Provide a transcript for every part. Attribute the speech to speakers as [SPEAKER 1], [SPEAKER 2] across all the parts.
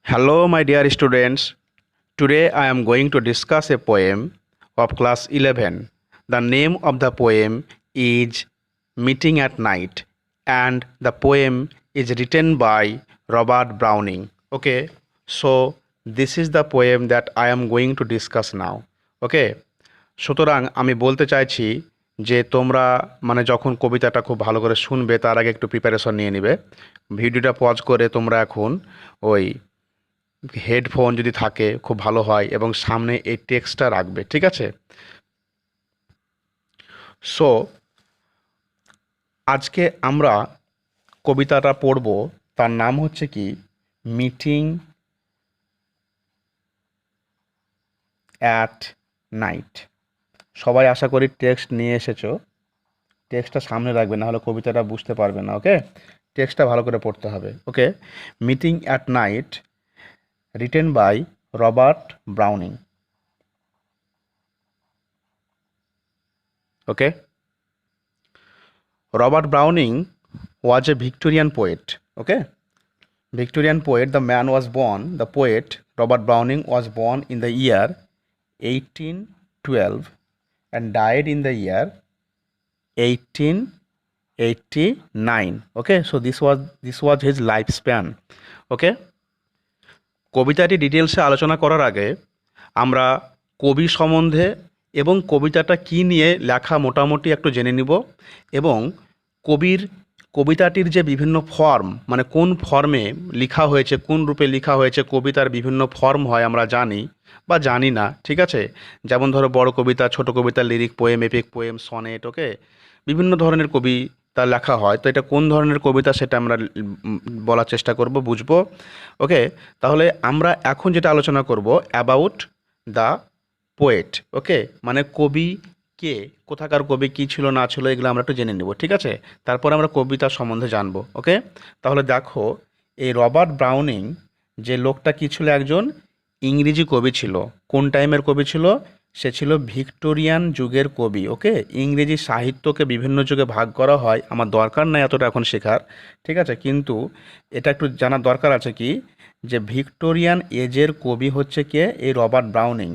[SPEAKER 1] Hello, my dear students. Today I am going to discuss a poem of class 11. The name of the poem is Meeting at Night, and the poem is written by Robert Browning. Okay, so this is the poem that I am going to discuss now. Okay, সুতরাং আমি বলতে চাইছি যে তোমরা যখন কবিতাটা খুব ভালো করে শুনবে তার আগে একটু প্রিপারেশন নিয়ে নিবে। ভিডিওটা পজ করে তোমরা এখন ওই হেডফোন যদি থাকে খুব ভালো হয় এবং সামনে এই টেক্সটটা রাখবে, ঠিক আছে? সো আজকে আমরা কবিতাটা পড়ব, তার নাম হচ্ছে কি মিটিং অ্যাট নাইট। সবাই আশা করি টেক্সট নিয়ে এসেছো, টেক্সটটা সামনে রাখবে, না হলে কবিতাটা বুঝতে পারবে না। ওকে, টেক্সটটা ভালো করে পড়তে হবে। Okay, meeting at night written by Robert Browning. Okay, Robert Browning was a Victorian poet. Okay, Victorian poet. The man was born, the poet Robert Browning was born in the year 1812 and died in the year 1889. Okay, so this was his lifespan. Okay, কবিতাটি ডিটেলসে আলোচনা করার আগে আমরা কবি সম্বন্ধে এবং কবিতাটা কী নিয়ে লেখা মোটামুটি একটু জেনে নিব, এবং কবিতাটির যে বিভিন্ন ফর্ম, কোন ফর্মে লেখা হয়েছে, কোন রূপে লেখা হয়েছে, কবিতার বিভিন্ন ফর্ম হয় আমরা জানি বা জানি না, ঠিক আছে? যেমন ধরো বড় কবিতা, ছোট কবিতা, lyric poem, epic poem, sonnet. Okay, বিভিন্ন ধরনের কবিতা লেখা হয়, তো এটা কোন ধরনের কবিতা সেটা আমরা বলার চেষ্টা করব, বুঝবো। ওকে, তাহলে আমরা এখন যেটা আলোচনা করব অ্যাবাউট দ্য পোয়েট। ওকে, কবি কে, কোথাকার কবি, কী ছিল না ছিল, এগুলো আমরা একটু জেনে নেব, ঠিক আছে? তারপর আমরা কবিতার সম্বন্ধে জানবো। ওকে, তাহলে দেখো, এই রবার্ট ব্রাউনিং যে লোকটা কী ছিল, একজন ইংরেজি কবি ছিল। কোন টাইমের কবি ছিল? সে ছিল ভিক্টোরিয়ান যুগের কবি। ওকে, ইংরেজি সাহিত্যকে বিভিন্ন যুগে ভাগ করা হয়, আমার দরকার নাই এতটা এখন শেখার, ঠিক আছে? কিন্তু এটা একটু জানার দরকার আছে কি, যে ভিক্টোরিয়ান এজের কবি হচ্ছে কে? এই রবার্ট ব্রাউনিং।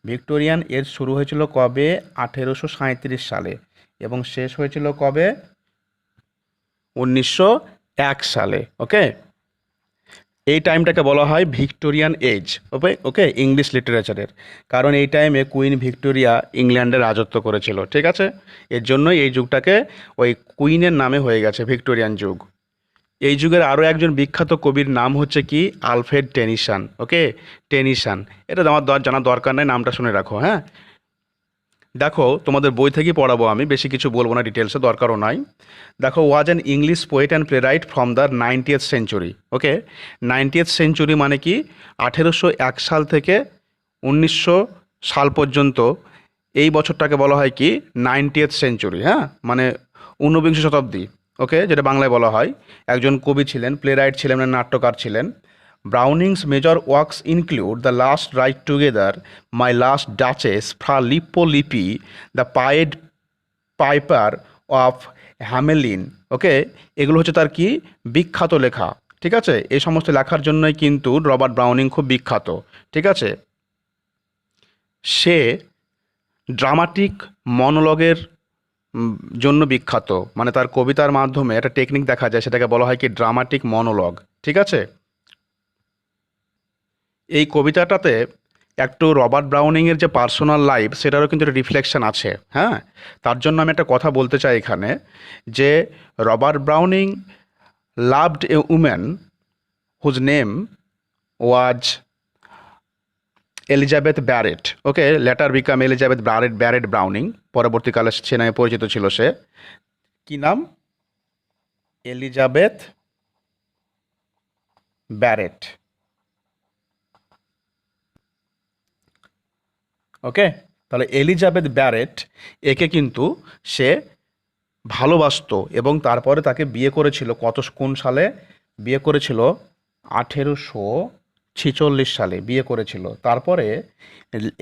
[SPEAKER 1] ভিক্টোরিয়ান এজ শুরু হয়েছিল কবে? 1837 সালে, এবং শেষ হয়েছিল কবে? 1901 সালে। ওকে, এই টাইমটাকে বলা হয় ভিক্টোরিয়ান এজ। ওকে ওকে, ইংলিশ লিটারেচারের, কারণ এই টাইমে কুইন ভিক্টোরিয়া ইংল্যান্ডে রাজত্ব করেছিল, ঠিক আছে? এর জন্যই এই যুগটাকে ওই কুইনের নামে হয়ে গেছে ভিক্টোরিয়ান যুগ। এই যুগের আরও একজন বিখ্যাত কবির নাম হচ্ছে কি আলফ্রেড টেনিসন। ওকে, টেনিসন, এটা আমার জানার দরকার নেই, নামটা শুনে রাখো। হ্যাঁ, দেখো তোমাদের বই থেকেই পড়াবো, আমি বেশি কিছু বলবো না, ডিটেলসে দরকারও নাই। দেখো, was an English poet and play right from the 90th century. Okay, 90th century মানে কি 1801 সাল থেকে 1900 সাল পর্যন্ত, এই বছরটাকে বলা হয় কি 90th সেঞ্চুরি। হ্যাঁ, ঊনবিংশ শতাব্দী। ওকে, যেটা বাংলায় বলা হয়। একজন কবি ছিলেন, প্লে রাইট ছিলেন, নাট্যকার ছিলেন। Browning's major works include the last ride together, my last duchess, Fra Lippo Lippi, the pied piper of Hamelin. Okay, এগুলো হচ্ছে তার কি বিখ্যাত লেখা, ঠিক আছে? এই সমস্ত লেখার জন্যই কিন্তু রবার্ট ব্রাউনিং খুব বিখ্যাত, ঠিক আছে? সে ড্রামাটিক মনোলগের জন্য বিখ্যাত, তার কবিতার মাধ্যমে একটা টেকনিক দেখা যায়, সেটাকে বলা হয় কি ড্রামাটিক মনোলগ, ঠিক আছে? এই কবিতাটাতে একটু রবার্ট ব্রাউনিংয়ের যে পার্সোনাল লাইফ, সেটারও কিন্তু একটা রিফ্লেকশন আছে। হ্যাঁ, তার জন্য আমি একটা কথা বলতে চাই এখানে, যে Robert Browning loved a woman whose name was Elizabeth Barrett. Okay, later became Elizabeth Barrett Browning, পরবর্তীকালে সে নামে পরিচিত ছিল। সে কি নাম? Elizabeth Barrett. ওকে, তাহলে এলিজাবেথ ব্যারেট, একে কিন্তু সে ভালোবাসতো এবং তারপরে তাকে বিয়ে করেছিল। কোন সালে বিয়ে করেছিল? 1846 সালে বিয়ে করেছিল। তারপরে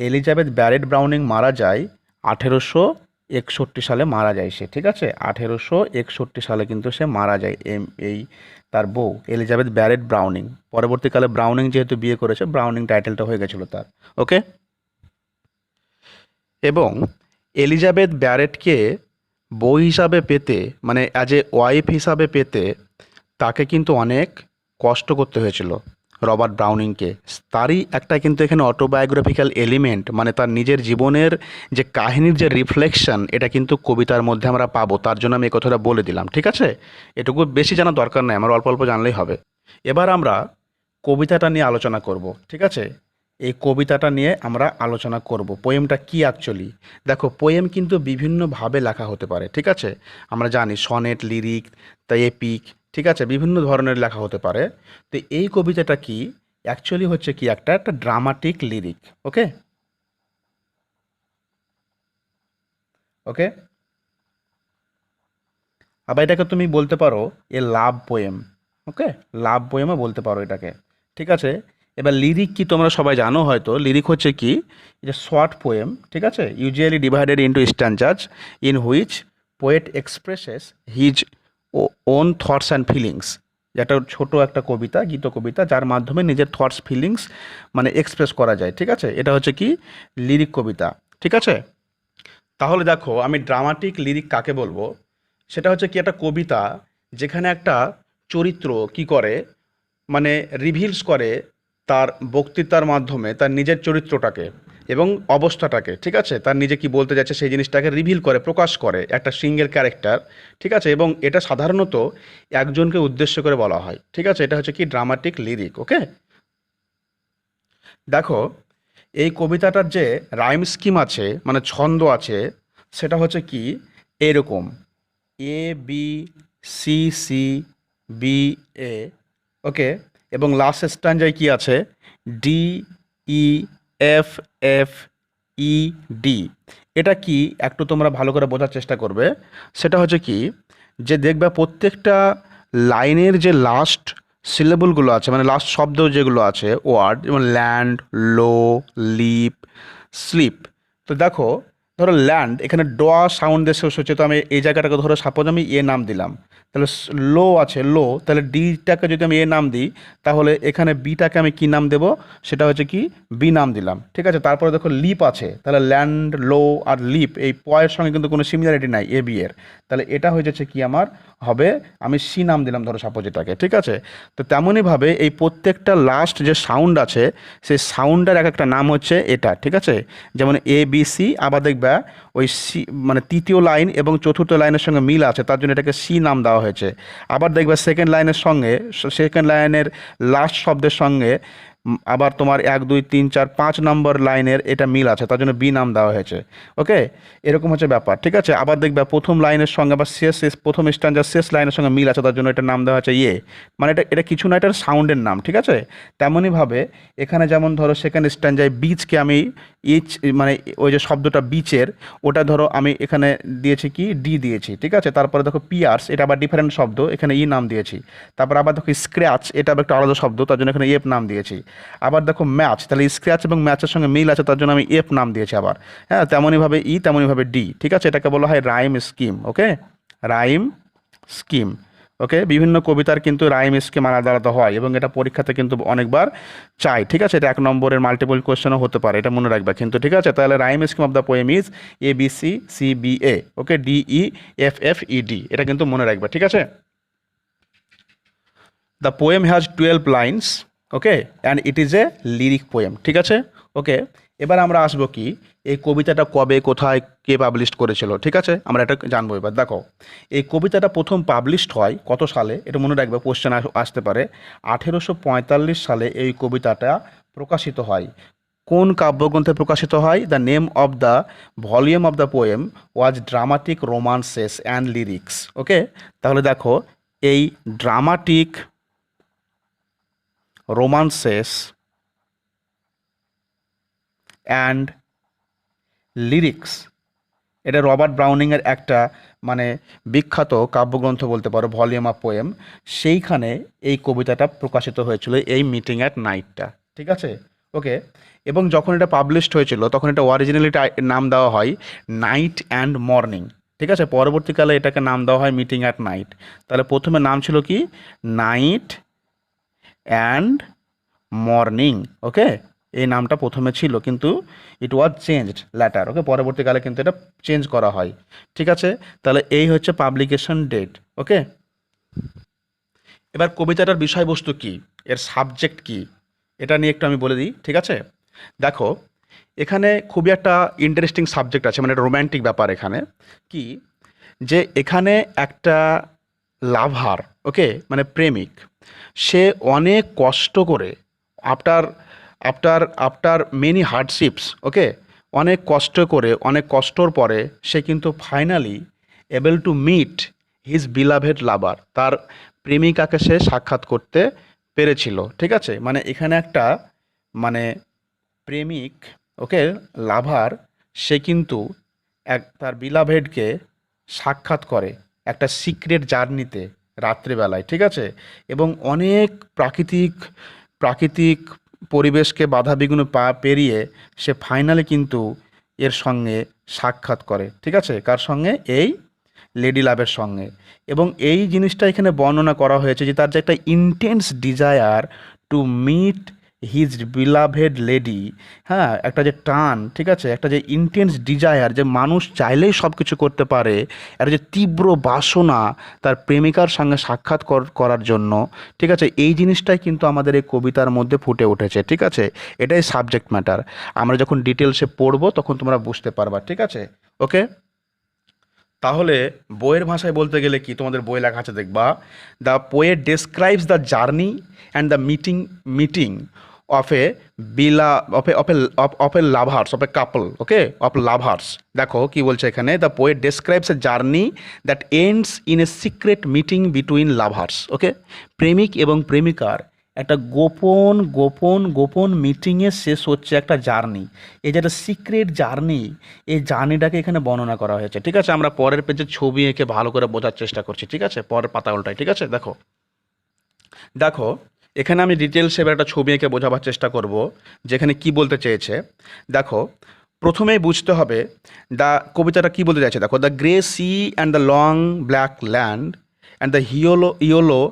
[SPEAKER 1] এলিজাবেথ ব্যারেট ব্রাউনিং মারা যায় 1800 61 সালে মারা যায় সে, ঠিক আছে? 1861 সালে কিন্তু সে মারা যায়, এই তার বউ এলিজাবেথ ব্যারেট ব্রাউনিং। পরবর্তীকালে ব্রাউনিং যেহেতু বিয়ে করেছে, ব্রাউনিং টাইটেলটা হয়ে গেছিলো তার। ওকে, এবং এলিজাবেথ ব্যারেটকে বউ হিসাবে পেতে, মানে অ্যাজ এ ওয়াইফ হিসাবে পেতে তাকে কিন্তু অনেক কষ্ট করতে হয়েছিল রবার্ট ব্রাউনিংকে। তারই একটা কিন্তু এখানে অটোবায়োগ্রাফিক্যাল এলিমেন্ট, মানে তার নিজের জীবনের যে কাহিনীর যে রিফ্লেকশন, এটা কিন্তু কবিতার মধ্যে আমরা পাবো। তার জন্য আমি এই কথাটা বলে দিলাম, ঠিক আছে? এটুকু বেশি জানার দরকার নেই, আমার অল্প অল্প জানলেই হবে। এবার আমরা কবিতাটা নিয়ে আলোচনা করব, ঠিক আছে? এই কবিতাটা নিয়ে আমরা আলোচনা করব। পোয়েমটা কি অ্যাকচুয়ালি? দেখো, পোয়েম কিন্তু বিভিন্নভাবে লেখা হতে পারে, ঠিক আছে? আমরা জানি সনেট, লিরিক, তা এপিক, ঠিক আছে, বিভিন্ন ধরনের লেখা হতে পারে। তো এই কবিতাটা কি অ্যাকচুয়ালি হচ্ছে কি, একটা একটা ড্রামাটিক লিরিক। ওকে, ওকে। আবার এটাকে তুমি বলতে পারো এ লাভ পোয়েম। ওকে, লাভ পোয়েমও বলতে পারো এটাকে, ঠিক আছে? এবার লিরিক কি তোমরা সবাই জানো হয়তো। লিরিক হচ্ছে কি, এটা শর্ট পোয়েম, ঠিক আছে, usually divided into stanzas in which poet expresses his own thoughts and feelings. যেটা ছোট একটা কবিতা, গীত কবিতা, যার মাধ্যমে নিজের থটস ফিলিংস মানে এক্সপ্রেস করা যায়, ঠিক আছে? এটা হচ্ছে কি লিরিক কবিতা, ঠিক আছে? তাহলে দেখো, আমি ড্রামাটিক লিরিক কাকে বলবো? সেটা হচ্ছে কি একটা কবিতা যেখানে একটা চরিত্র কি করে, মানে রিভিলস করে তার বক্তৃতার মাধ্যমে তার নিজের চরিত্রটাকে এবং অবস্থাটাকে, ঠিক আছে, তার নিজে কি বলতে যাচ্ছে সেই জিনিসটাকে রিভিল করে, প্রকাশ করে একটা সিঙ্গেল ক্যারেক্টার, ঠিক আছে? এবং এটা সাধারণত একজনকে উদ্দেশ্য করে বলা হয়, ঠিক আছে? এটা হচ্ছে কি ড্রামাটিক লিরিক। ওকে, দেখো, এই কবিতাটার যে রাইম স্কিম আছে, মানে ছন্দ আছে, সেটা হচ্ছে কি এরকম: এ B C C B A. ওকে, এবং লাস্ট স্ট্যান্ডায় কি আছে, D E F F E D. এটা কি একটু তোমরা ভালো করে বোঝার চেষ্টা করবে। সেটা হচ্ছে কি, যে দেখবে প্রত্যেকটা লাইনের যে লাস্ট সিলেবলগুলো আছে, মানে লাস্ট শব্দ যেগুলো আছে, ওয়ার্ড, যেমন ল্যান্ড, লো, লিপ, স্লিপ। তো দেখো, ধরো ল্যান্ড, এখানে ডোয়া সাউন্ড দিয়ে শেষ হচ্ছে, তো আমি এই জায়গাটাকে ধরো সাপোজ আমি এ নাম দিলাম, তাহলে লো আছে লো, তাহলে ডিটাকে যদি আমি এ নাম দিই, তাহলে এখানে বিটাকে আমি কি নাম দেব, সেটা হচ্ছে কি বি নাম দিলাম, ঠিক আছে? তারপরে দেখো লিপ আছে, তাহলে ল্যান্ড, লো আর লিপ, এই পয়ের সঙ্গে কিন্তু কোনো সিমিলারিটি নাই এ বি এর, তাহলে এটা হয়ে যাচ্ছে কি আমার হবে, আমি সি নাম দিলাম ধরো সাপোজ এটাকে, ঠিক আছে? তো তেমনইভাবে এই প্রত্যেকটা লাস্ট যে সাউন্ড আছে, সেই সাউন্ডের এক একটা নাম হচ্ছে এটা, ঠিক আছে? যেমন এ বি সি, আবার দেখবা ওই সি মানে তৃতীয় লাইন এবং চতুর্থ লাইনের সঙ্গে মিল আছে, তার জন্য এটাকে সি নাম দেওয়া হয়েছে। আবার দেখবা সেকেন্ড লাইনের সঙ্গে, সেকেন্ড লাইনের লাস্ট শব্দের সঙ্গে আবার তোমার 1 2 3 4 5 নম্বর লাইনের এটা মিল আছে, তার জন্য বি নাম দেওয়া হয়েছে। ওকে, এরকম হচ্ছে ব্যাপার, ঠিক আছে? আবার দেখবা প্রথম লাইনের সঙ্গে আবার প্রথম স্ট্যান্ডার শেষ লাইনের সঙ্গে মিল আছে, তার জন্য এটার নাম দেওয়া হচ্ছে ইয়ে, মানে এটা এটা কিছু না, এটার সাউন্ডের নাম, ঠিক আছে? তেমনইভাবে এখানে যেমন ধরো সেকেন্ড স্ট্যান্ডায় বীজকে আমি ইচ, মানে ওই যে শব্দটা বিচের, ওটা ধরো আমি এখানে দিয়েছি কি ডি দিয়েছি, ঠিক আছে? তারপরে দেখো পিয়ার্স, এটা আবার ডিফারেন্ট শব্দ, এখানে ই নাম দিয়েছি। তারপর আবার দেখো স্ক্র্যাচ, এটা আবার একটা আলাদা শব্দ, তার জন্য এখানে এফ নাম দিয়েছি। আবার দেখো ম্যাচ, তাহলে স্ক্র্যাচ এবং ম্যাচের সঙ্গে মিল আছে, তার জন্য আমি এফ নাম দিয়েছি আবার। হ্যাঁ, তেমনইভাবে ই, তেমনইভাবে ডি, ঠিক আছে? এটাকে বলা হয় রাইম স্কিম। ওকে, রাইম স্কিম। ওকে, বিভিন্ন কবিতার কিন্তু রাইম স্কিম আলাদা আলাদা হয় এবং এটা পরীক্ষাতে কিন্তু অনেকবার চাই, ঠিক আছে? এটা 1 নম্বরের মাল্টিপল কোয়েশ্চেনও হতে পারে, এটা মনে রাখবে কিন্তু, ঠিক আছে? তাহলে rhyme scheme of the poem is A B C C B A. Okay, D E F F E D, এটা কিন্তু মনে রাখবে, ঠিক আছে? The poem has 12 lines. Okay, and it is a lyric poem, ঠিক আছে? ওকে, এবার আমরা আসবো কি, এই কবিতাটা কবে, কোথায়, কে পাবলিশ করেছিল, ঠিক আছে? আমরা এটা জানবো। এবার দেখো, এই কবিতাটা প্রথম পাবলিশড হয় কত সালে, এটা মনে রাখবে, কোশ্চেন আসতে পারে। 1845 সালে এই কবিতাটা প্রকাশিত হয়। কোন কাব্যগ্রন্থে প্রকাশিত হয়? The name of the volume of the poem was dramatic romances and lyrics. Okay, তাহলে দেখো, এই ড্রামাটিক রোমান্সেস অ্যান্ড লিরিক্স, এটা রবার্ট ব্রাউনিংয়ের একটা মানে বিখ্যাত কাব্যগ্রন্থ বলতে পারো, ভলিউম অফ পোয়েম। সেইখানে এই কবিতাটা প্রকাশিত হয়েছিল, এই মিটিং অ্যাট নাইটটা, ঠিক আছে? ওকে, এবং যখন এটা পাবলিশড হয়েছিল তখন এটা অরিজিনালি নাম দেওয়া হয় নাইট অ্যান্ড মর্নিং। ঠিক আছে, পরবর্তীকালে এটাকে নাম দেওয়া হয় মিটিং অ্যাট নাইট। তাহলে প্রথমে নাম ছিল কি নাইট অ্যান্ড মর্নিং। ওকে, এই নামটা প্রথমে ছিল কিন্তু ইট ওয়াজ চেঞ্জড ল্যাটার। ওকে, পরবর্তীকালে কিন্তু এটা চেঞ্জ করা হয়। ঠিক আছে, তাহলে এই হচ্ছে পাবলিকেশন ডেট। ওকে, এবার কবিতাটার বিষয়বস্তু কি, এর সাবজেক্ট কি, এটা নিয়ে একটু আমি বলে দিই। ঠিক আছে, দেখো এখানে খুবই একটা ইন্টারেস্টিং সাবজেক্ট আছে, মানে একটা রোম্যান্টিক ব্যাপার এখানে কি, যে এখানে একটা লাভার, ওকে, মানে প্রেমিক, সে অনেক কষ্ট করে after after after many hardships, okay, অনেক কষ্ট করে অনেক কষ্টর পরে সে কিন্তু finally able to meet his beloved lover, তার প্রেমিকাকে সে সাক্ষাৎ করতে পেরেছিল। ঠিক আছে, মানে এখানে একটা মানে প্রেমিক, ওকে, লাভার, সে কিন্তু তার বিলাভেডকে সাক্ষাৎ করে একটা সিক্রেট জার্নিতে রাত্রিবেলায়। ঠিক আছে, এবং অনেক প্রাকৃতিক প্রাকৃতিক পরিবেশকে বাধা বিঘ্ন পেরিয়ে সে ফাইনালি কিন্তু এর সঙ্গে সাক্ষাৎ করে। ঠিক আছে, কার সঙ্গে, এই লেডি লাভের সঙ্গে। এবং এই জিনিসটা এখানে বর্ণনা করা হয়েছে যে তার যে একটা intense desire to meet his beloved lady, হ্যাঁ, একটা যে টান, ঠিক আছে, একটা যে ইন্টেন্স ডিজায়ার, যে মানুষ চাইলেই সব কিছু করতে পারে, একটা যে তীব্র বাসনা তার প্রেমিকার সঙ্গে সাক্ষাৎ করার জন্য। ঠিক আছে, এই জিনিসটাই কিন্তু আমাদের এই কবিতার মধ্যে ফুটে উঠেছে। ঠিক আছে, এটাই সাবজেক্ট ম্যাটার। আমরা যখন ডিটেলসে পড়বো তখন তোমরা বুঝতে পারবা। ঠিক আছে, ওকে। তাহলে বইয়ের ভাষায় বলতে গেলে কি, তোমাদের বই লেখা আছে দেখবা, the poet describes the journey and the meeting of a বিলা of a lovers, of a couple, okay, of lovers. দেখো কি বলছে এখানে, the poet describes a journey that ends in a secret meeting between lovers. Okay, প্রেমিক এবং প্রেমিকার একটা গোপন গোপন গোপন মিটিংয়ে শেষ হচ্ছে একটা জার্নি। এই যে একটা সিক্রেট জার্নি, এই জার্নিটাকে এখানে বর্ণনা করা হয়েছে। ঠিক আছে, আমরা পরের পেজে ছবি এঁকে ভালো করে বোঝার চেষ্টা করছি। ঠিক আছে, পরের পাতা উল্টাই। ঠিক আছে, দেখো দেখো এখানে আমি ডিটেলসে এবার একটা ছবি এঁকে বোঝাবার চেষ্টা করব যেখানে কি বলতে চেয়েছে। দেখো প্রথমেই বুঝতে হবে কবিতাটা কি বলতে চাইছে। দেখো, the grey sea and the long black land and the yellow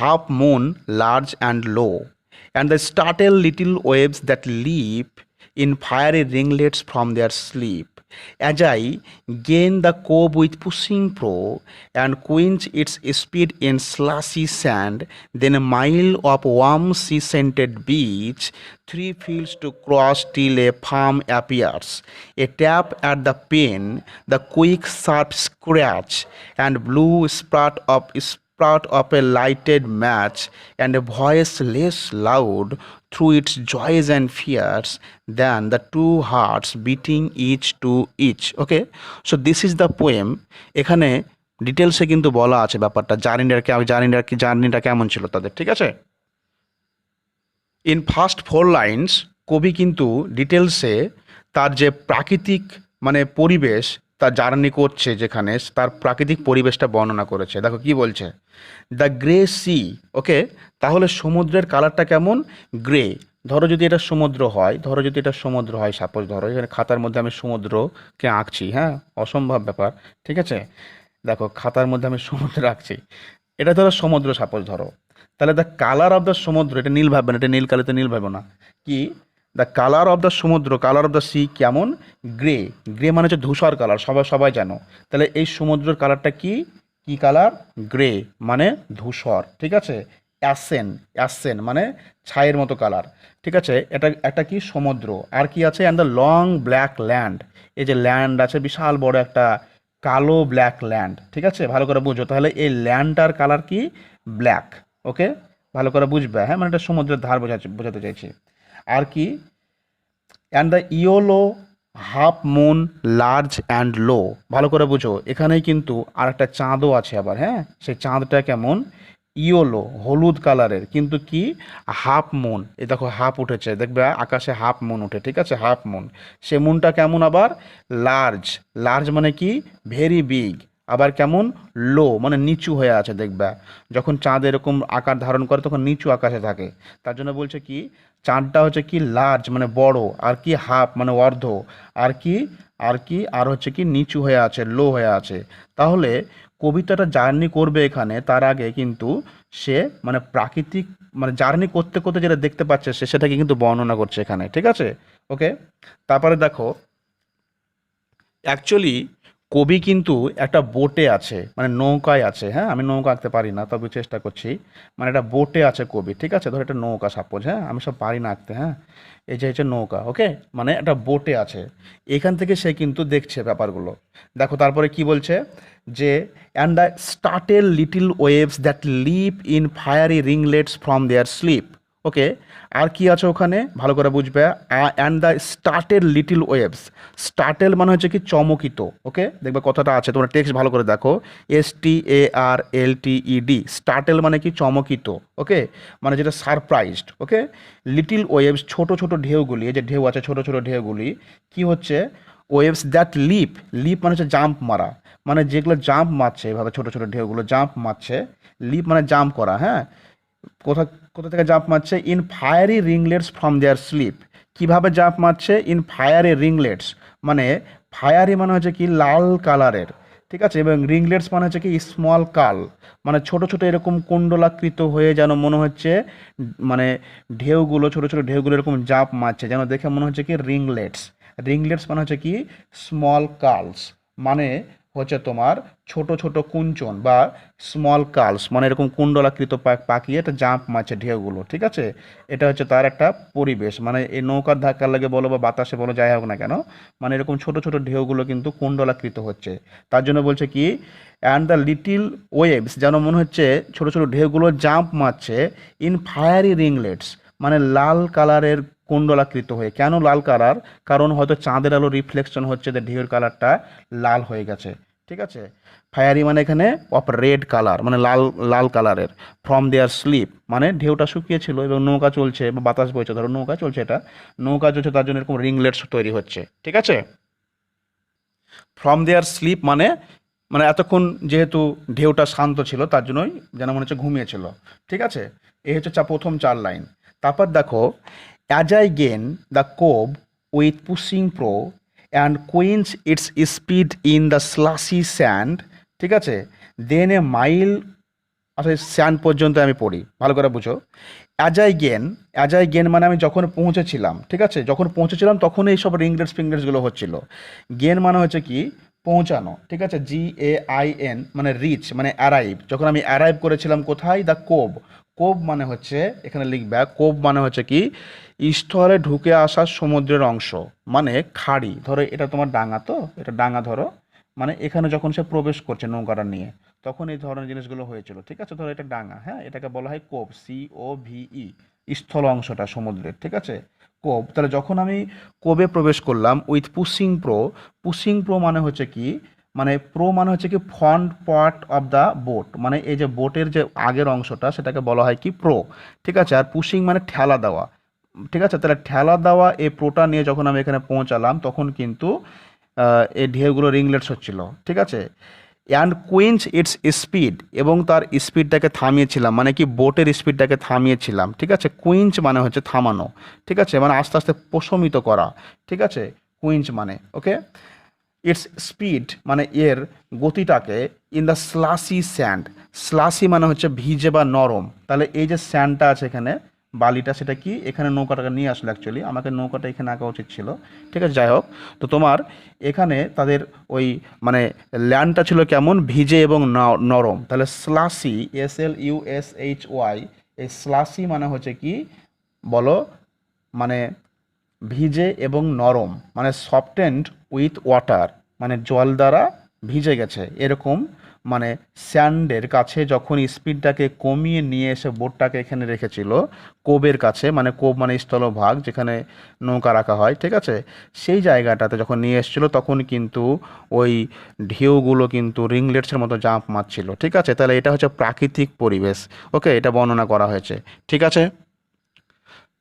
[SPEAKER 1] half moon large and low, and the startled little waves that leap in fiery ringlets from their sleep, as I gain the cove with pushing pro and quench its speed in slushy sand, then a mile of warm sea-scented beach, 3 fields to cross till a farm appears, a tap at the pane, the quick sharp scratch and blue sprout of a lighted match, and a voice less loud through its joys and fears than the two hearts beating each to each. Okay, so this is the poem. এখানে ডিটেলসে কিন্তু বলা আছে ব্যাপারটা, জার্নিটা কেমন ছিল তাদের। ঠিক আছে, ইন ফার্স্ট 4 লাইন্স কবি কিন্তু ডিটেলসে তার যে প্রাকৃতিক মানে পরিবেশ, তার জার্নি করছে যেখানে, তার প্রাকৃতিক পরিবেশটা বর্ণনা করেছে। দেখো কি বলছে, দ্য গ্রে সি। ওকে, তাহলে সমুদ্রের কালারটা কেমন, গ্রে। ধরো যদি এটা সমুদ্র হয়, সাপোজ ধরো এখানে খাতার মধ্যে আমি সমুদ্রকে আঁকছি, হ্যাঁ, অসম্ভব ব্যাপার। ঠিক আছে, দেখো খাতার মধ্যে আমি সমুদ্র আঁকছি, এটা ধরো সমুদ্র সাপোজ ধরো, তাহলে দ্য কালার অফ দ্য সমুদ্র, এটা নীল ভাববে না, এটা নীল কালিতে নীল ভাববে না, কি দ্য কালার অফ দ্য সমুদ্র, কালার অফ দ্য সি কেমন, গ্রে। গ্রে মানে হচ্ছে ধূসর কালার, সবাই জানো। তাহলে এই সমুদ্রের কালারটা কি কালার, গ্রে মানে ধূসর। ঠিক আছে, অ্যাসেন মানে ছাইয়ের মতো কালার। ঠিক আছে, এটা একটা কি সমুদ্র, আর কি আছে, and the long black land, এই যে ল্যান্ড আছে বিশাল বড় একটা কালো ব্ল্যাক ল্যান্ড। ঠিক আছে, ভালো করে বুঝো, তাহলে এই ল্যান্ডটার কালার কি, ব্ল্যাক। ওকে, ভালো করে বুঝবে, হ্যাঁ, মানে এটা সমুদ্রের ধার বোঝাতে চাইছি। আর কি, and the yellow half moon large and low, ভালো করে বুঝো, এখানেই কিন্তু আর একটা চাঁদও আছে আবার, হ্যাঁ, সেই চাঁদটা কেমন, ইয়োলো হলুদ কালারের, কিন্তু কি হাফ মুন, এই দেখো হাফ উঠেছে, দেখবে আকাশে হাফ মুন উঠে। ঠিক আছে, হাফ মুন, সে মুনটা কেমন আবার, লার্জ মানে কি ভেরি বিগ, আবার কেমন লো মানে নিচু হয়ে আছে দেখবা, যখন চাঁদ এরকম আকার ধারণ করে তখন নিচু আকাশে থাকে, তার জন্য বলছে কি চাঁদটা হচ্ছে কি লার্জ মানে বড়, আর কি হাফ মানে অর্ধ, আর কি আর হচ্ছে কি নিচু হয়ে আছে, লো হয়ে আছে। তাহলে কবিতাটা জার্নি করবে এখানে তার আগে কিন্তু সে মানে প্রাকৃতিক মানে জার্নি করতে করতে যেটা দেখতে পাচ্ছে সে সেটাকে কিন্তু বর্ণনা করছে এখানে, ঠিক আছে। ওকে, তারপরে দেখো অ্যাকচুয়ালি কবি কিন্তু একটা বোটে আছে মানে নৌকায় আছে, হ্যাঁ আমি নৌকা আঁকতে পারি না তবে চেষ্টা করছি, মানে একটা বোটে আছে কবি, ঠিক আছে, ধর একটা নৌকা সাপোজ, হ্যাঁ আমি সব পারি না আঁকতে, হ্যাঁ এই যে হচ্ছে নৌকা, ওকে, মানে একটা বোটে আছে, এখান থেকে সে কিন্তু দেখছে ব্যাপারগুলো। দেখো তারপরে কি বলছে যে and the startled little waves that leap in fiery ringlets from their sleep. Okay, আর কি আছে ওখানে ভালো করে বুঝবে, and the startled little waves, startled মানে হচ্ছে কি চমকিত, ওকে দেখবে কথাটা আছে, তোমরা টেক্সট ভালো করে দেখো, STARLTED, স্টার্টেল মানে কি চমকিত, ওকে, মানে যেটা সারপ্রাইজড, ওকে। লিটিল ওয়েভস ছোট ছোট ঢেউগুলি, এই যে ঢেউ আছে ছোট ছোট ঢেউগুলি কি হচ্ছে, ওয়েভস দ্যাট লিপ, লিপ মানে হচ্ছে জাম্প মারা, মানে যেগুলো জাম্প মারছে এভাবে ছোট ছোট ঢেউগুলো জাম্প মারছে, লিপ মানে জাম্প করা, হ্যাঁ কোথা কোথা থেকে জাম্প মারছে, in fiery ringlets from their sleep, কিভাবে জাম্প মারছে, ইন ফায়ারি রিংলেটস মানে ফায়ারি মানে হচ্ছে কি লাল কালারের, ঠিক আছে, এবং রিংলেটস মানে হচ্ছে কি স্মল কাল, মানে ছোট ছোট এরকম কুণ্ডলাকৃত হয়ে যেন মনে হচ্ছে মানে ঢেউগুলো ছোট ছোট ঢেউগুলো এরকম জাম্প মারছে যেন দেখে মনে হচ্ছে কি রিংলেটস, রিংলেটস মানে হচ্ছে কি স্মল কালস, মানে হচ্ছে তোমার ছোট ছোট কুঞ্চন বা স্মল কালস মানে এরকম কুণ্ডলাকৃত পাকিয়ে এটা জাম্প মারছে ঢেউগুলো, ঠিক আছে। এটা হচ্ছে তার একটা পরিবেশ, মানে এই নৌকার ধাক্কার লাগে বলো বা বাতাসে বলো যাই হোক না কেন, মানে এরকম ছোট ছোট ঢেউগুলো কিন্তু কুণ্ডলাকৃত হচ্ছে, তার জন্য বলছে কি অ্যান্ড দ্য লিটিল ওয়েভস যেন মনে হচ্ছে ছোট ছোট ঢেউগুলো জাম্প মারছে ইন ফায়ারি রিংলেটস মানে লাল কালারের কুণ্ডলাকৃত হয়ে, কেন লাল কালার, কারণ হয়তো চাঁদের আলো রিফ্লেকশন হচ্ছে যে ঢেউয়ের কালারটা লাল হয়ে গেছে, ঠিক আছে। ফায়ারি মানে এখানে অফ রেড কালার মানে লাল লাল কালারের, ফ্রম দেয়ার স্লিপ মানে ঢেউটা শুকিয়েছিল এবং নৌকা চলছে বা বাতাস বইছে, ধরো নৌকা চলছে, এটা নৌকা চলছে তার জন্য এরকম রিংলেটস তৈরি হচ্ছে, ঠিক আছে। ফ্রম দেয়ার স্লিপ মানে মানে এতক্ষণ যেহেতু ঢেউটা শান্ত ছিল তার জন্যই যেন মনে হচ্ছে ঘুমিয়েছিল, ঠিক আছে। এই হচ্ছে প্রথম 4 লাইন। তারপর দেখো as I gain the cove with pushing prow and quench its speed in the slushy sand, ঠিক আছে, দেন এ মাইল, আচ্ছা স্যান্ড পর্যন্ত আমি পড়ি ভালো করে বুঝো। অ্যাজ আই গেন মানে আমি যখন পৌঁছেছিলাম, ঠিক আছে, যখন পৌঁছেছিলাম তখন এইসব রিংলেটস ফিংলেটসগুলো হচ্ছিল। গেন মানে হচ্ছে কি পৌঁছানো, ঠিক আছে, GAIN মানে রিচ মানে অ্যারাইভ, যখন আমি অ্যারাইভ করেছিলাম কোথায়, দ্য কোব, কোব মানে হচ্ছে এখানে লিখবে, কোব মানে হচ্ছে কি স্থলে ঢুকে আসা সমুদ্রের অংশ, মানে খাড়ি, ধরো এটা তোমার ডাঙা, তো এটা ডাঙা ধরো, মানে এখানে যখন সে প্রবেশ করছে নৌকাটা নিয়ে তখন এই ধরনের জিনিসগুলো হয়েছিল, ঠিক আছে, ধরো এটা ডাঙা, হ্যাঁ এটাকে বলা হয় কোব, COVE, স্থল অংশটা সমুদ্রের, ঠিক আছে, কোব। তাহলে যখন আমি কোবে প্রবেশ করলাম with pushing pro, pushing pro মানে হচ্ছে কি, মানে প্রো মানে হচ্ছে কি front part of the boat, মানে এই যে বোটের যে আগের অংশটা সেটাকে বলা হয় কি প্রো, ঠিক আছে, আর পুশিং মানে ঠেলা দেওয়া, ঠিক আছে। তাহলে ঠেলা দেওয়া এই প্রোটা নিয়ে যখন আমি এখানে পৌঁছালাম তখন কিন্তু এই ঢেউগুলো রিংলেটস হচ্ছিল, ঠিক আছে। অ্যান্ড কুইন্স ইটস স্পিড এবং তার স্পিডটাকে থামিয়েছিলাম, মানে কি বোটের স্পিডটাকে থামিয়েছিলাম, ঠিক আছে, কুইন্স মানে হচ্ছে থামানো, ঠিক আছে, মানে আস্তে আস্তে প্রশমিত করা, ঠিক আছে, কুইন্স মানে, ওকে। ইটস স্পিড মানে এর গতিটাকে ইন দ্য স্লাসি স্যান্ড, স্লাসি মানে হচ্ছে ভিজে বা নরম, তাহলে এই যে স্যান্ডটা আছে এখানে বালিটা সেটা কি এখানে নৌকাটাকে নিয়ে আসলো, অ্যাকচুয়ালি আমাকে নৌকাটা এখানে আঁকা উচিত ছিল, ঠিক আছে, যাই হোক। তো তোমার এখানে তাদের ওই মানে ল্যান্ডটা ছিল কেমন ভিজে এবং নরম, তাহলে স্লাসি SLUSHY, এই স্লাসি মানে হচ্ছে কি বলো, মানে ভিজে এবং নরম, মানে সফটেন্ড উইথ ওয়াটার মানে জল দ্বারা ভিজে গেছে এরকম, মানে স্যান্ডের কাছে যখন স্পিডটাকে কমিয়ে নিয়ে এসে বোটটাকে এখানে রেখেছিল কোবের কাছে, মানে কোব মানে স্থলভাগ যেখানে নৌকা রাখা হয়, ঠিক আছে, সেই জায়গাটাতে যখন নিয়ে এসেছিলো তখন কিন্তু ওই ঢেউগুলো কিন্তু রিংলেটসের মতো জাম্প মারছিল, ঠিক আছে। তাহলে এটা হচ্ছে প্রাকৃতিক পরিবেশ, ওকে, এটা বর্ণনা করা হয়েছে, ঠিক আছে।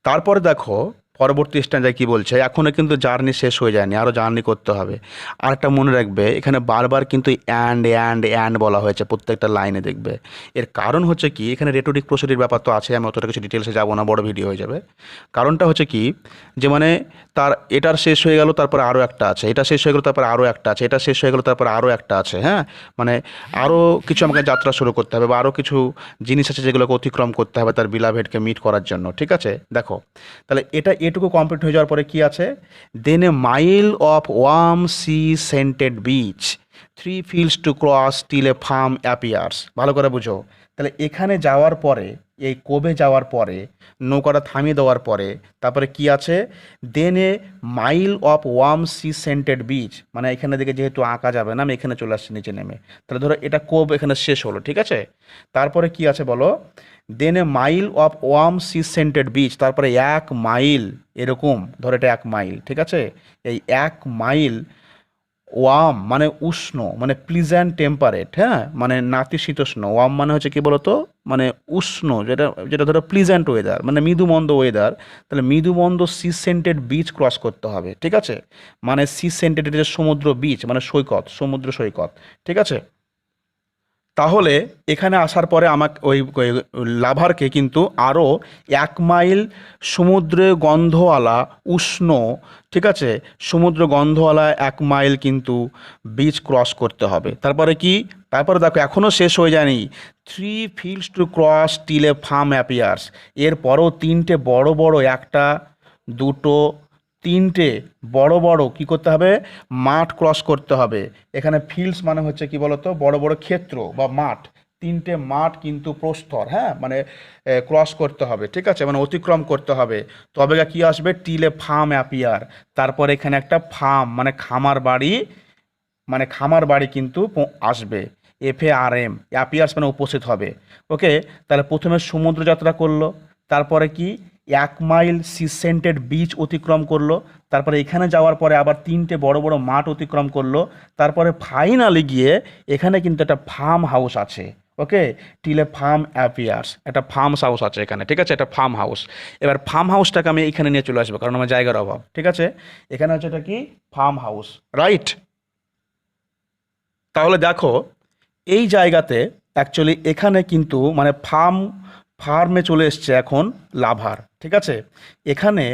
[SPEAKER 1] তারপরে দেখো পরবর্তী স্ট্যান্ডায় কি বলছে, এখনও কিন্তু জার্নি শেষ হয়ে যায়নি, আরও জার্নি করতে হবে। আর একটা মনে রাখবে, এখানে বারবার কিন্তু অ্যান্ড বলা হয়েছে প্রত্যেকটা লাইনে, দেখবে। এর কারণ হচ্ছে কি, এখানে রেটোরিক প্রসিডির ব্যাপার তো আছে, আমি অতটা কিছু ডিটেলসে যাবো না, বড় ভিডিও হয়ে যাবে। কারণটা হচ্ছে কি, যে মানে তার এটার শেষ হয়ে গেল, তারপরে আরও একটা আছে, এটা শেষ হয়ে গেল, তারপরে আরও একটা আছে, এটা শেষ হয়ে গেল, তারপরে আরও একটা আছে, হ্যাঁ। মানে আরও কিছু আমাকে যাত্রা শুরু করতে হবে, বা আরও কিছু জিনিস আছে যেগুলোকে অতিক্রম করতে হবে তার বিলাভেডকে মিট করার জন্য, ঠিক আছে। দেখো, তাহলে এটা এটুকু কমপ্লিট হয়ে যাওয়ার পরে কি আছে, then a mile of warm sea scented beach, 3 fields to cross till a farm appears. ভালো করে বুঝো। তাহলে এখানে যাওয়ার পরে, এই কোবে যাওয়ার পরে, নৌকাটা থামিয়ে দেওয়ার পরে, তারপরে কি আছে, then a mile of warm sea scented beach, মানে এখানে দিকে যেহেতু আঁকা যাবে না, আমি এখানে চলে আসছি নিচে নেমে। তাহলে ধরো এটা কোব এখানে শেষ হলো, ঠিক আছে। তারপরে কি আছে বলো, then a mile of warm sea scented beach, তারপরে 1 মাইল, এরকম ধরো এটা 1 মাইল, ঠিক আছে। এই 1 মাইল, ওয়ার্ম মানে উষ্ণ, মানে প্লিজেন্ট টেম্পারেট, হ্যাঁ, মানে নাতিশীতোষ্ণ। ওয়ার্ম মানে হচ্ছে কি বলতো, মানে উষ্ণ, যেটা যেটা ধরো প্লিজেন্ট ওয়েদার, মানে মৃদুমন্দ ওয়েদার। তাহলে মৃদুমন্দ সি সেন্টেড বিচ ক্রস করতে হবে, ঠিক আছে। মানে সি সেন্টেড, এটা সমুদ্র, বিচ মানে সৈকত, সমুদ্র সৈকত, ঠিক আছে। তাহলে এখানে আসার পরে আমাকে ওই লাভারকে কিন্তু আরও 1 মাইল সমুদ্রে গন্ধওয়ালা উষ্ণ, ঠিক আছে, সমুদ্র গন্ধওয়ালা 1 মাইল কিন্তু বিচ ক্রস করতে হবে। তারপরে কি, তারপরে দেখো এখনও শেষ হয়ে যায়নি, 3 fields to cross till a farm appears. এরপরও তিনটে বড় বড়, একটা, দুটো, তিনটে বড় বড় কি করতে হবে, মাঠ ক্রস করতে হবে। এখানে ফিল্ডস মানে হচ্ছে কি বলতো, বড় বড় ক্ষেত্র বা মাঠ। তিনটে মাঠ কিন্তু প্রস্তর, হ্যাঁ, মানে ক্রস করতে হবে, ঠিক আছে, মানে অতিক্রম করতে হবে। তবে কি আসবে, টিলে ফার্ম অ্যাপিয়ার। তারপর এখানে একটা ফার্ম মানে খামার বাড়ি, মানে খামার বাড়ি কিন্তু আসবে। FARM, অ্যাপিয়ার্স মানে উপস্থিত হবে। ওকে, তাহলে প্রথমে সমুদ্র যাত্রা করলো, তারপরে কি 1 মাইল সি সেন্টেড বিচ অতিক্রম করলো, তারপরে এখানে যাওয়ার পরে আবার তিনটে বড় বড় মাঠ অতিক্রম করলো, তারপরে ফাইনালি গিয়ে এখানে কিন্তু একটা ফার্ম হাউস আছে। ওকে, টিলে ফার্ম অ্যাপিয়ার্স, একটা ফার্ম হাউস আছে এখানে, ঠিক আছে, একটা ফার্ম হাউস। এবার ফার্ম হাউসটাকে আমি এখানে নিয়ে চলে আসবো, কারণ আমার জায়গার অভাব, ঠিক আছে। এখানে হচ্ছে এটা কি, ফার্ম হাউস, রাইট। তাহলে দেখো, এই জায়গাতে অ্যাকচুয়ালি এখানে কিন্তু মানে ফার্মে চলে এসছে এখন লাভার, ঠিক আছে। এখানে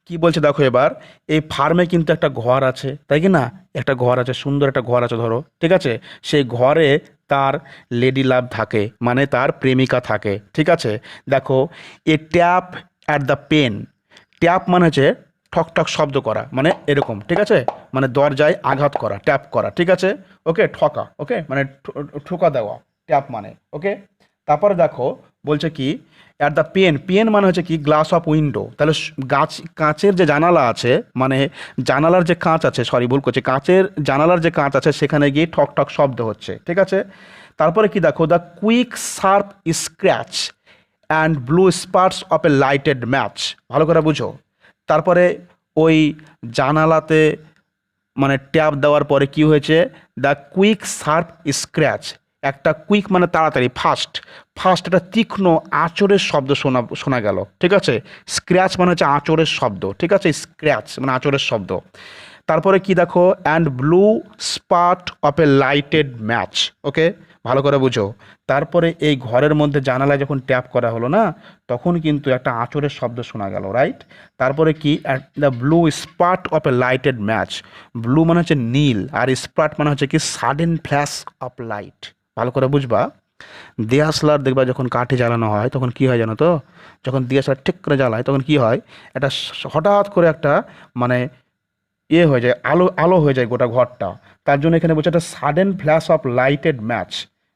[SPEAKER 1] কি বলছে দেখো, এবার এই ফার্মে কিন্তু একটা ঘর আছে, তাই কি না, একটা ঘর আছে, সুন্দর একটা ঘর আছে ধরো, ঠিক আছে। সেই ঘরে তার লেডি লাভ থাকে, মানে তার প্রেমিকা থাকে, ঠিক আছে। দেখো, a tap at the pane, tap মানে হচ্ছে ঠক ঠক শব্দ করা, মানে এরকম, ঠিক আছে, মানে দরজায় আঘাত করা, ট্যাপ করা, ঠিক আছে। ওকে, ঠকা, ওকে, মানে ঠোকা দেওয়া, ট্যাপ মানে, ওকে। তারপরে দেখো বলছে কি, অ্যাট দ্য পেন, পেন মানে হচ্ছে কি গ্লাস অফ উইন্ডো। তাহলে কাঁচের যে জানালা আছে, মানে জানালার যে কাঁচ আছে, সরি ভুল করছি, কাঁচের জানালার যে কাঁচ আছে সেখানে গিয়ে ঠক ঠক শব্দ হচ্ছে, ঠিক আছে। তারপরে কি দেখো, the quick sharp scratch and blue spurts of a lighted match. ভালো করে বুঝো। তারপরে ওই জানালাতে মানে ট্যাপ দেওয়ার পরে কি হয়েছে, দ্য কুইক শার্প স্ক্র্যাচ, একটা কুইক মানে তাড়াতাড়ি, ফাস্ট, ফাস্ট একটা তীক্ষ্ণ আঁচড়ের শব্দ শোনা গেল, ঠিক আছে। স্ক্র্যাচ মানে হচ্ছে আঁচড়ের শব্দ, ঠিক আছে, স্ক্র্যাচ মানে আঁচড়ের শব্দ। তারপরে কি দেখো, and blue spurt of a lighted match, okay, ভালো করে বুঝো। তারপরে এই ঘরের মধ্যে জানালায় যখন ট্যাপ করা হলো না, তখন কিন্তু একটা আঁচড়ের শব্দ শোনা গেল, রাইট। তারপরে কি, at the blue spurt of a lighted match, blue মানে হচ্ছে নীল, আর স্পাট মানে হচ্ছে কি সাডেন ফ্ল্যাশ অফ লাইট। ভালো করে বুঝবা। দিয়াশলার দেখবা যখন কাঠে জ্বালানো হয় তখন কি হয় জানো তো, যখন দিয়াশলার ঠিক করে জ্বালায় তখন কি হয়, একটা হঠাৎ করে একটা মানে হয়ে যায়, আলো আলো হয়ে যায় গোটা ঘরটা। তার জন্য এখানে বলছে একটা sudden flash of lighted match,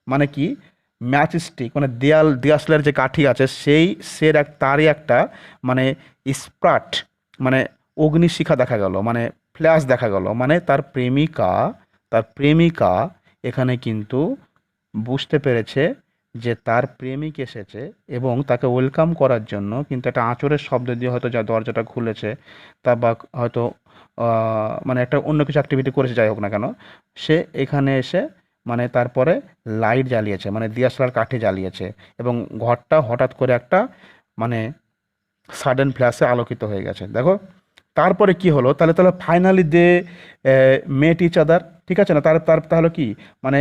[SPEAKER 1] মানে কি, ম্যাচ স্টিক মানে দিয়াশলার যে কাঠি আছে সেই তারই একটা মানে স্প্রাট, মানে অগ্নিশিখা দেখা গেল, মানে ফ্ল্যাশ দেখা গেল, মানে তার প্রেমিকা এখানে কিন্তু বুঝতে পেরেছে যে তার প্রেমিক এসেছে, এবং তাকে ওয়েলকাম করার জন্য কিন্তু একটা আঁচড়ের শব্দ দিয়ে হয়তো যা দরজাটা খুলেছে, তা বা হয়তো মানে একটা অন্য কিছু অ্যাক্টিভিটি করেছে, যাই হোক না কেন, সে এখানে এসে মানে তারপরে লাইট জ্বালিয়েছে, মানে দিয়াশলার কাঠে জ্বালিয়েছে, এবং ঘরটা হঠাৎ করে একটা মানে সাডেন ফ্ল্যাশে আলোকিত হয়ে গেছে। দেখো তারপরে কি হলো, তাহলে তাহলে ফাইনালি দে মেট ইচ আদার, ঠিক আছে না, তার তার তাহলে কি মানে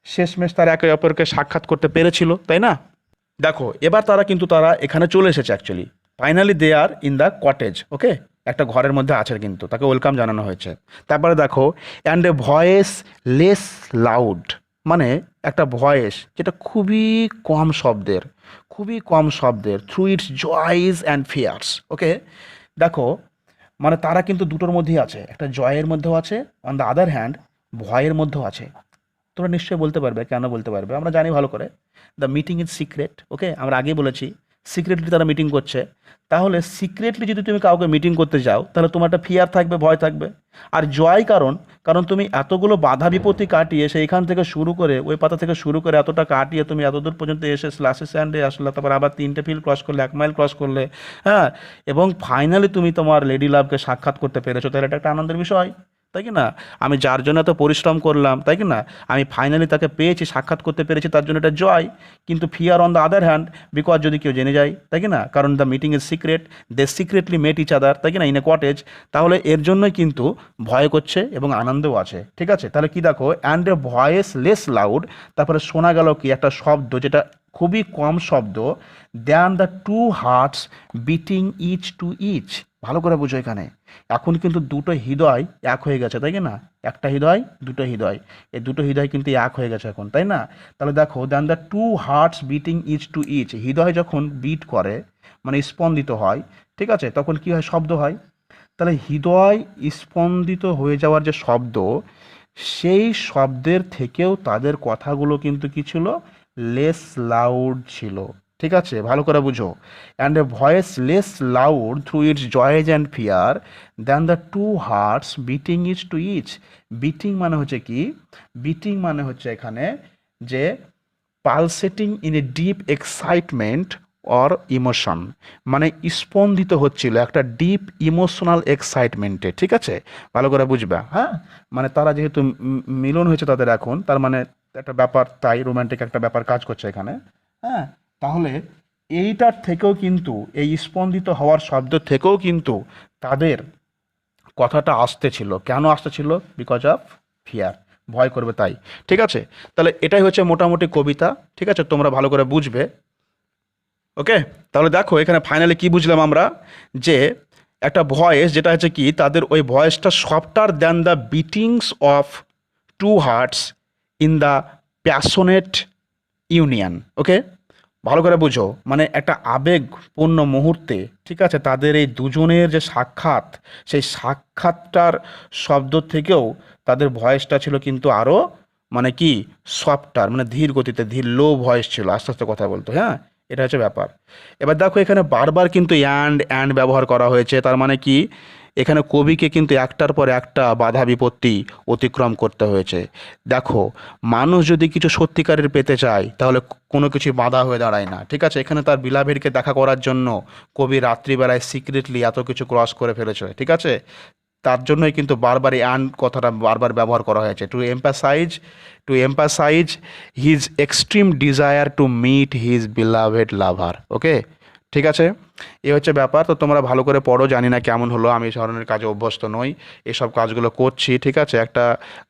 [SPEAKER 1] শেষমেশ তারা একে অপরকে সাক্ষাৎ করতে পেরেছিল, তাই না? দেখো এবার তারা এখানে চলে এসেছে actually. Finally they are in the cottage, okay, একটা ঘরের মধ্যে আছে, কিন্তু তাকে ওয়েলকাম জানানো হয়েছে। তারপরে দেখো and a voice less loud, মানে একটা ভয়েস যেটা খুবই কম শব্দের through its joys and fears, okay. দেখো মানে তারা কিন্তু দুটোর মধ্যেই আছে, একটা জয়ের মধ্যেও আছে, অন দ্য আদার হ্যান্ড ভয়ের মধ্যেও আছে। তোমরা নিশ্চয়ই বলতে পারবে, কেন বলতে পারবে, আমরা জানি ভালো করে। দ্য মিটিং ইজ সিক্রেট, ওকে, আমরা আগেই বলেছি সিক্রেটলি তারা মিটিং করছে। তাহলে সিক্রেটলি যদি তুমি কাউকে মিটিং করতে যাও তাহলে তোমার একটা ফিয়ার থাকবে, ভয় থাকবে। আর জয় কারণ, কারণ তুমি এতগুলো বাধা বিপত্তি কাটিয়ে সেইখান থেকে শুরু করে ওই পাতা থেকে শুরু করে এতটা কাটিয়ে তুমি এতদূর পর্যন্ত এসে লাস্টের স্ট্যান্ডে আসলে, তারপর আবার 3টে ফিল্ড ক্রস করলে, 1 মাইল ক্রস করলে, হ্যাঁ, এবং ফাইনালি তুমি তোমার লেডি লাভকে সাক্ষাৎ করতে পেরেছো, তাহলে এটা একটা আনন্দের বিষয়, তাই কি না? আমি যার জন্য এত পরিশ্রম করলাম, তাই কি না, আমি ফাইনালি তাকে পেয়েছি, সাক্ষাৎ করতে পেরেছি, তার জন্য এটা জয়। কিন্তু fear on the other hand, because যদি কেউ জেনে যায়, তাই কি না, কারণ the meeting is secret, they secretly met each other, তাই কি না, ইন এ কটেজ, তাহলে এর জন্যই কিন্তু ভয় করছে এবং আনন্দও আছে, ঠিক আছে। তাহলে কি দেখো and a voice less loud, তারপরে শোনা গেল কি একটা শব্দ যেটা খুবই কম শব্দ, than the two hearts beating each to each. ভালো করে বুঝো এখানে, এখন কিন্তু দুটো হৃদয় এক হয়ে গেছে, তাই কি না, একটা হৃদয় দুটো হৃদয়, এই দুটো হৃদয় কিন্তু এক হয়ে গেছে এখন, তাই না? তাহলে দেখো than the two hearts beating each to each, হৃদয় যখন বিট করে মানে স্পন্দিত হয়, ঠিক আছে, তখন কি হয়, শব্দ হয়। তাহলে হৃদয় স্পন্দিত হয়ে যাওয়ার যে শব্দ, সেই শব্দের থেকেও তাদের কথাগুলো কিন্তু কি ছিল, লেস লাউড ছিল, ঠিক আছে, ভালো করে বুঝো। And a voice less loud through its joys and fear than the two hearts beating each to each. Beating মানে হচ্ছে কি, বিটিং মানে হচ্ছে এখানে যে pulsating in a deep excitement or emotion, মানে স্পন্দিত হচ্ছিল একটা ডিপ ইমোশনাল এক্সাইটমেন্টে, ঠিক আছে, ভালো করে বুঝবা, হ্যাঁ। মানে তারা যেহেতু মিলন হয়েছে তাদের এখন, তার মানে একটা ব্যাপার, তাই রোমান্টিক একটা ব্যাপার কাজ করছে এখানে, হ্যাঁ। তাহলে এইটার থেকেও কিন্তু, এই স্পন্দিত হওয়ার শব্দ থেকেও কিন্তু তাদের কথাটা আসতেছিল, কেন আসতেছিল, বিকজ অফ ফিয়ার, ভয় করবে তাই, ঠিক আছে। তাহলে এটাই হচ্ছে মোটামুটি কবিতা, ঠিক আছে, তোমরা ভালো করে বুঝবে, ওকে। তাহলে দেখো এখানে ফাইনালি কি বুঝলাম আমরা, যে একটা ভয়েস যেটা হচ্ছে কি, তাদের ওই ভয়েসটা softer than the beatings of two hearts in the passionate union, okay, ভালো করে বুঝো, মানে একটা আবেগপূর্ণ মুহূর্তে, ঠিক আছে, তাদের এই দুজনের যে সাক্ষাৎ, সেই সাক্ষাৎটার শব্দ থেকেও তাদের ভয়েসটা ছিল কিন্তু আরও মানে কি সফটার, মানে ধীর গতিতে, ধীর লো ভয়েস ছিল, আস্তে আস্তে কথা বলতো, হ্যাঁ, এটা হচ্ছে ব্যাপার। এবার দেখো এখানে বারবার কিন্তু অ্যান্ড ব্যবহার করা হয়েছে, তার মানে কি এখানে কবিকে কিন্তু একটার পর একটা বাধা বিপত্তি অতিক্রম করতে হয়েছে। দেখো মানুষ যদি কিছু সত্যিকারের পেতে চায় তাহলে কোনো কিছু বাধা হয়ে দাঁড়ায় না, ঠিক আছে। এখানে তার বিলাভেরকে দেখা করার জন্য কবি রাত্রিবেলায় সিক্রেটলি এত কিছু ক্রস করে ফেলেছে, ঠিক আছে। তার জন্যই কিন্তু বারবার এই অ্যান্ড কথাটা বারবার ব্যবহার করা হয়েছে, to emphasise his extreme desire to meet his beloved lover, okay, ঠিক আছে। এ হচ্ছে ব্যাপার। তো তোমরা ভালো করে পড়ো, জানি না কেমন হলো, আমি এই ধরনের কাজে অভ্যস্ত নই, এসব কাজগুলো করছি, ঠিক আছে। একটা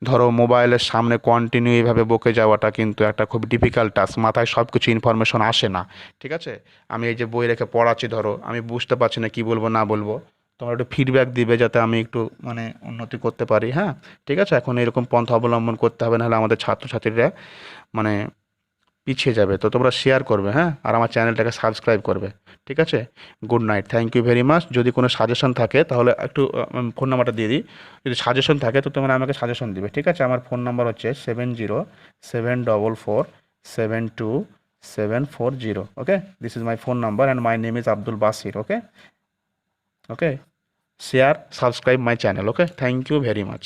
[SPEAKER 1] ধরো মোবাইলের সামনে কন্টিনিউ এইভাবে বকে যাওয়াটা কিন্তু একটা খুব ডিফিকাল্ট টাস্ক, মাথায় সব কিছু ইনফরমেশন আসে না, ঠিক আছে। আমি এই যে বই রেখে পড়াচ্ছি, ধরো আমি বুঝতে পারছি না কী বলবো না বলবো, তোমরা একটু ফিডব্যাক দিবে যাতে আমি একটু মানে উন্নতি করতে পারি, হ্যাঁ, ঠিক আছে। এখন এরকম পন্থা অবলম্বন করতে হবে, নাহলে আমাদের ছাত্রছাত্রীরা মানে পিছিয়ে যাবে। তো তোমরা শেয়ার করবে, হ্যাঁ, আর আমার চ্যানেলটাকে সাবস্ক্রাইব করবে, ঠিক আছে। Good night, thank you very much. যদি কোনো সাজেশন থাকে তাহলে একটু ফোন নাম্বারটা দিয়ে দিই, যদি সাজেশন থাকে তো তোমরা আমাকে সাজেশন দিবে, ঠিক আছে। আমার ফোন নাম্বার হচ্ছে 7074472740, okay. This is my phone number and my name is Abdul Basir, okay, okay. Share, subscribe my channel, okay, thank you very much.